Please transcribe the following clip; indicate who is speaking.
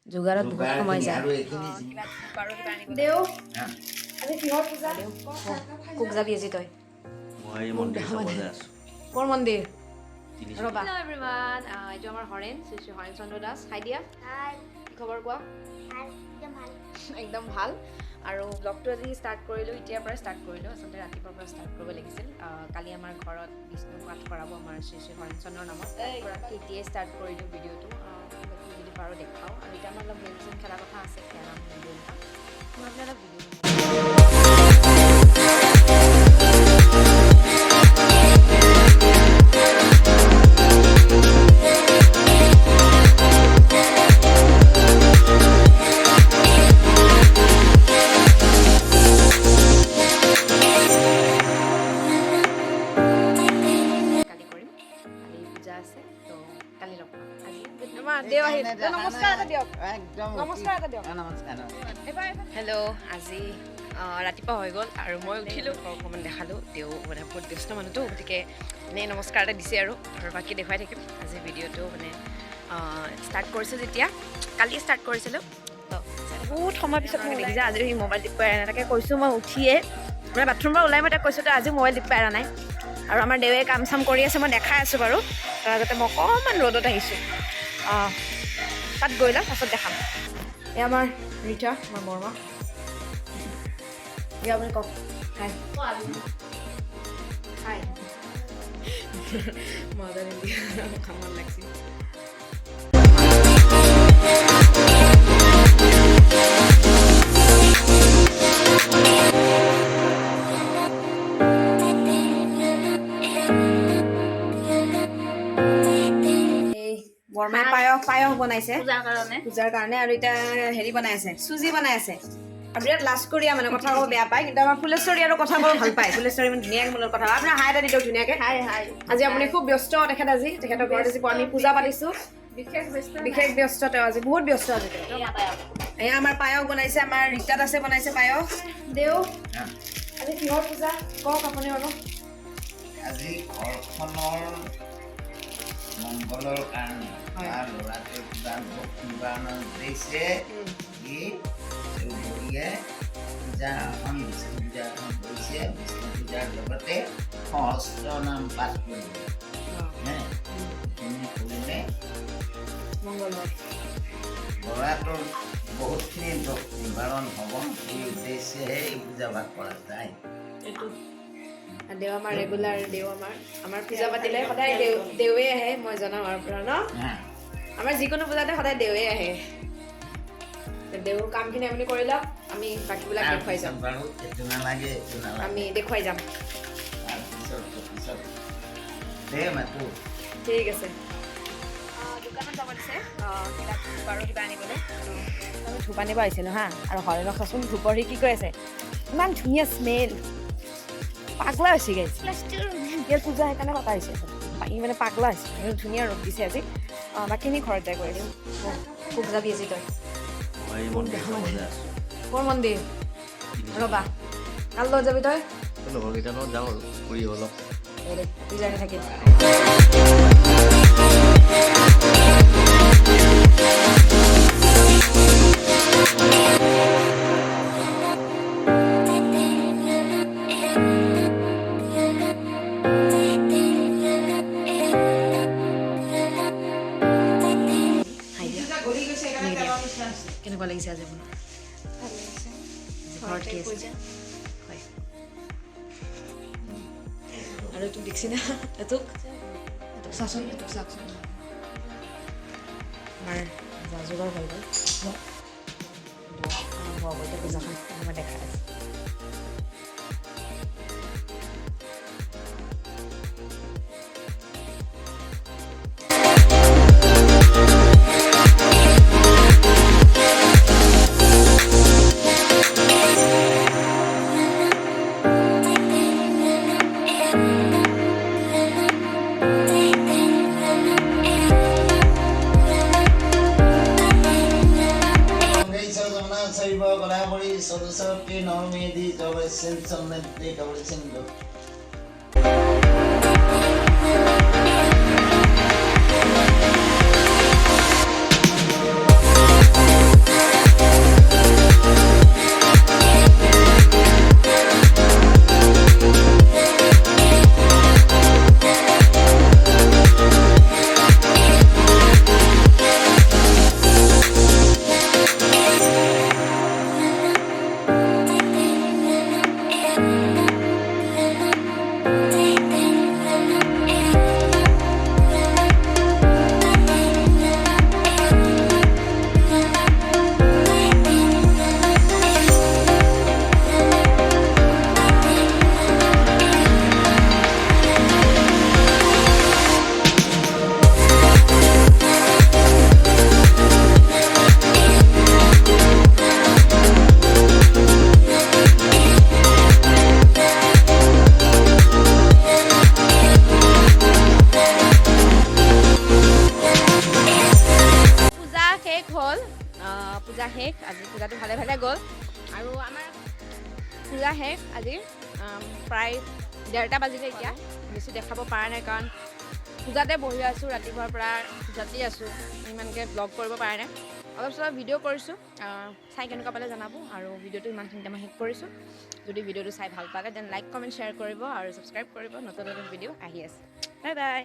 Speaker 1: যোগাৰত বহুত সময় যায় দেও আজি কিহৰ পূজা কোক যাবি আজি তই
Speaker 2: মই মন্দিৰ চাবলৈ আছো
Speaker 1: কোন মন্দিৰ ৰবা হেল্ল এভৰিৱান এইটো আমাৰ হৰেন শ্ৰী হৰেন চন্দ্ৰ দাস হাই দিয়া হাই কি খবৰ কোৱা একদম ভাল আৰু ব্লগটো আজি ষ্টাৰ্ট কৰিলোঁ এতিয়াৰ পৰা ষ্টাৰ্ট কৰিলোঁ আচলতে ৰাতিপুৱাৰ পৰা ষ্টাৰ্ট কৰিব লাগিছিল কালি আমাৰ ঘৰত বিষ্ণু পাঠ কৰাব আমাৰ শ্ৰী হৰেন চন্দ্ৰৰ নামত এতিয়াই ষ্টাৰ্ট কৰিলোঁ ভিডিঅ'টো যদি পাৰোঁ দেখাওঁ আৰু এতিয়া আমাৰ অলপ গেম চেম খেলা কথা আছে খেলা ভিডিঅ' এটা মই আপোনালোক ভিডিঅ' হেল্ল' আজি ৰাতিপুৱা হৈ গ'ল আৰু মই উঠিলোঁ অকণমান দেখালোঁ তেওঁ মানে বহুত ব্যস্ত মানুহটো গতিকে এনেই নমস্কাৰ এটা দিছে আৰু বাকী দেখুৱাই থাকিম আজি ভিডিঅ'টো মানে ষ্টাৰ্ট কৰিছোঁ যেতিয়া কালি ষ্টাৰ্ট কৰিছিলোঁ তো বহুত সময় পিছত মোক দেখিছে আজি সি মোবাইল টিপ এৰা নাই তাকে কৈছোঁ মই উঠিয়ে মানে বাথৰুমৰ পৰা ওলাই মই তাক কৈছোঁ তো আজি মোবাইল টিপ এৰা নাই আৰু আমাৰ দেৱে কাম চাম কৰি আছে মই দেখাই আছোঁ বাৰু তাৰ আগতে মই অকণমান ৰ'দত আহিছোঁ তাত গৈ লওঁ পাছত দেখাম এয়া আমাৰ ৰিতা আমাৰ বৰমা এয়া আপুনি কওক হাই হাই মজা নিদি খামান লাগছি বৰমাই পায়স বনাইছে পূজাৰ কাৰণে আৰু এতিয়া হেৰি বনাই আছে চুজি বনাই আছে আৰু বিৰাট লাজ কৰিয়া মানে কথা ক'ব বেয়া পায় কিন্তু আমাৰ ফুলেশ্বৰী আৰু কথা ক'ব ভাল পায় ফুলেশ্বৰী ইমান ধুনীয়াকৈ মূলৰ কথা আপোনাৰ হাই এটা দি দিয়ক ধুনীয়াকৈ আজি আপুনি খুব ব্যস্ত তেখেত আজি তেখেতৰ ঘৰত আজি আমি পূজা পাতিছোঁ বিশেষ ব্যস্ত তেওঁ আজি বহুত ব্যস্ত আজি এয়া আমাৰ পায়স বনাইছে আমাৰ ৰীতাত আছে বনাইছে পায়স দেও আজি কিহৰ পূজা কওক আপুনি বাৰু
Speaker 3: আজি ঘৰখনৰ মংগলৰ কাৰণে ল'ৰাটোৰ নিবাৰণৰ উদ্দেশ্যে ই চৌধুৰীয়ে পূজা এখন বিষ্ণু পূজা এখন কৰিছে বিষ্ণু পূজাৰ লগতে সহস্ৰ নাম পাঠ কৰিব কৰিলে ল'ৰাটোৰ বহুতখিনি দুখ নিবাৰণ হ'ব এই উদ্দেশ্যেহে এই পূজা ভাগ কৰা যায় দেও আমাৰ ৰেগুলাৰ দেও আমাৰ পূজা পাতিলে সদায় দেৱে আহে মই জনাওঁ আৰু পৰা ন আমাৰ যিকোনো পূজাতে সদায় দেৱে আহে দেউৰ কামখিনি আপুনি কৰি লওক আমি বাকীবিলাক দেখুৱাই যাম আমি দেখুৱাই যাম ঠিক আছে দোকানত যাব দিছে বাৰু কিবা আনিবলৈ ধূপ আনিব আহিছিলোঁ হা আৰু হৰেণক চাচোন ধূপৰ সি কি কৈ আছে ইমান ধুনীয়া স্মেল পাগলা হৈছে গাইছ ইয়াৰ পূজা সেইকাৰণে পতা হৈছে ই মানে পাগলা হৈছে ধুনীয়া ৰ'দ দিছে আজি বাকীখিনি ঘৰত যাই কৰি দিম খুব যাবি আজি তই কোন মন্দিৰ ৰবা কাৰ লগত যাবি তই
Speaker 2: লগৰকেইটাৰ লগত যাওঁ আৰু ফুৰি অলপ
Speaker 1: পূজাকে থাকিম কেনেকুৱা লাগিছে আজি আপোনাৰ ঘৰত কি আছে হয় আৰু এইটো দেখিছি না এইটোক চাচোন এইটোক চাওকচোন আমাৰ যা যোগাৰ হৈ গ'ল এতিয়া পূজাখন মই দেখাই আছোঁ Solution normedi cover symptom ne cover syndrome. পূজা শেষ আজি পূজাটো ভালে ভালে গ'ল আৰু আমাৰ পূজা শেষ আজি প্ৰায় 1:30 বাজিলে এতিয়া বেছি দেখাব পৰা নাই কাৰণ পূজাতে বহি আছোঁ ৰাতিপুৱাৰ পৰা পূজাতেই আছোঁ ইমানকৈ ব্লগ কৰিব পৰা নাই অলপ চলপ ভিডিঅ' কৰিছোঁ চাই কেনেকুৱা পালে জনাব আৰু ভিডিঅ'টো ইমানখিনিতে মই শেষ কৰিছোঁ যদি ভিডিঅ'টো চাই ভাল পালে দেন লাইক কমেণ্ট শ্বেয়াৰ কৰিব আৰু ছাবস্ক্ৰাইব কৰিব নতুন নতুন ভিডিঅ' আহি আছে বাই বাই